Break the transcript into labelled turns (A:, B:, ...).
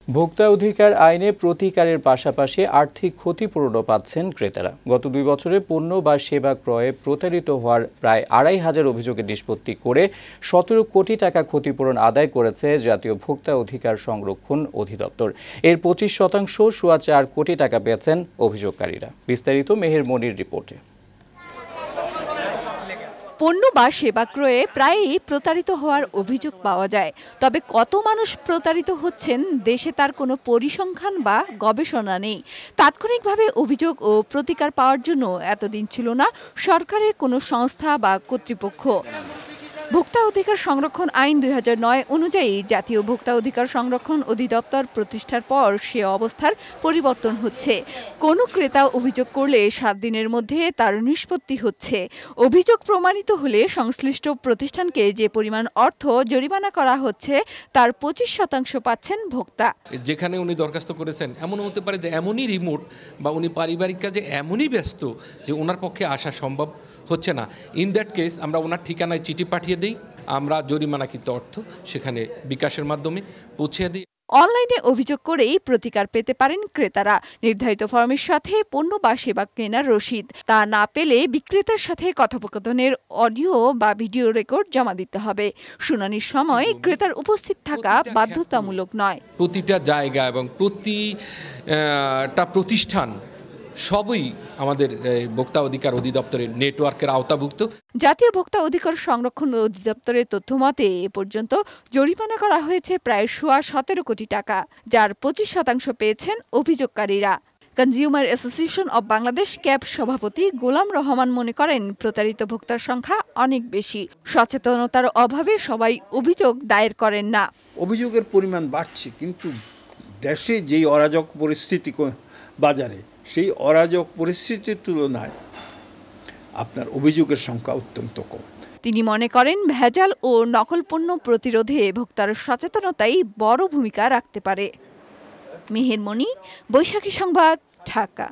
A: ভোক্তা অধিকার আইনে প্রতিকারের পাশাপাশি আর্থিক ক্ষতিপূরণও পাচ্ছেন ক্রেতারা। গত 2 বছরে পণ্য বা সেবা ক্রয়ে প্রতারিত হওয়ার প্রায় 2,500 অভিযোগের নিষ্পত্তি করে 17 কোটি টাকা ক্ষতিপূরণ আদায় করেছে জাতীয় ভোক্তা অধিকার সংরক্ষণ অধিদপ্তর। এর 25% 4.25 কোটি টাকা পেয়েছেন অভিযোগকারীরা। বিস্তারিত মেহের মনির রিপোর্টে।
B: পণ্য বা সেবা ক্রয়ে প্রায়ই প্রতারিত হওয়ার অভিযোগ পাওয়া যায়। তবে কত মানুষ প্রতারিত হচ্ছেন দেশে তার কোনো পরিসংখ্যান বা গবেষণা নেই। তাৎক্ষণিকভাবে অভিযোগ ও প্রতিকার পাওয়ার জন্য এতদিন ছিল না সরকারের কোনো সংস্থা বা কর্তৃপক্ষ। ভোক্তা অধিকার সংরক্ষণ আইন 2009 অনুযায়ী জাতীয় ভোক্তা অধিকার সংরক্ষণ অধিদপ্তর প্রতিষ্ঠার পর সে অবস্থার পরিবর্তন হচ্ছে। কোনো ক্রেতা অভিযোগ করলে 7 দিনের মধ্যে তার নিষ্পত্তি হচ্ছে। অভিযোগ প্রমাণিত হলে সংশ্লিষ্ট প্রতিষ্ঠানকে যে পরিমাণ অর্থ জরিমানা করা হচ্ছে তার 25% পাচ্ছেন ভোক্তা।
C: যেখানে উনি দরখাস্ত করেছেন এমন হতে পারে যে এমনই রিমোট বা উনি পারিবারিক কাজে এমনই ব্যস্ত যে ওনার পক্ষে আসা সম্ভব হচ্ছে না। ইন দ্যাট কেস আমরা ওনার ঠিকানায় চিঠি পাঠিয়ে দিই, আমরা জরিমানাকৃত অর্থ সেখানে বিকাশের মাধ্যমে পৌঁছে দিই।
B: অনলাইনে অভিযোগ করেই প্রতিকার পেতে পারেন ক্রেতারা। নির্ধারিত ফর্মের সাথে পণ্য বা সেবা কেনার রসিদ, তা না পেলে বিক্রেতার সাথে কথোপকথনের অডিও বা ভিডিও রেকর্ড জমা দিতে হবে। শুনানির সময় ক্রেতার উপস্থিত থাকা বাধ্যতামূলক নয়।
C: প্রতিটা জায়গা এবং প্রতিটা প্রতিষ্ঠান সবই আমাদের ভোক্তা অধিকার অধিদপ্তরের নেটওয়ার্কের আওতাভুক্ত।
B: জাতীয় ভোক্তা অধিকার সংরক্ষণ অধিদপ্তরের তথ্য মতে এ পর্যন্ত জরিমানা করা হয়েছে প্রায় 17 কোটি টাকা, যার 25% পেয়েছেন অভিযোগকারীরা। Consumer association of Bangladesh CAB সভাপতি গোলাম রহমান মনে করেন প্রতারিত ভোক্তার সংখ্যা অনেক বেশি। সচেতনতার অভাবে সবাই অভিযোগ দায়ের করেন না।
D: অভিযোগের পরিমাণ বাড়ছে, কিন্তু দেশে যেই অরাজক পরিস্থিতি বাজারে, সেই অরাজক পরিস্থিতির তুলনায় আপনার অভিযোগের সংখ্যা অত্যন্ত কম।
B: তিনি মনে করেন ভেজাল ও নকল পণ্য প্রতিরোধে ভোক্তার সচেতনতাই বড় ভূমিকা রাখতে পারে। মেহের মনি, বৈশাখী সংবাদ, ঢাকা।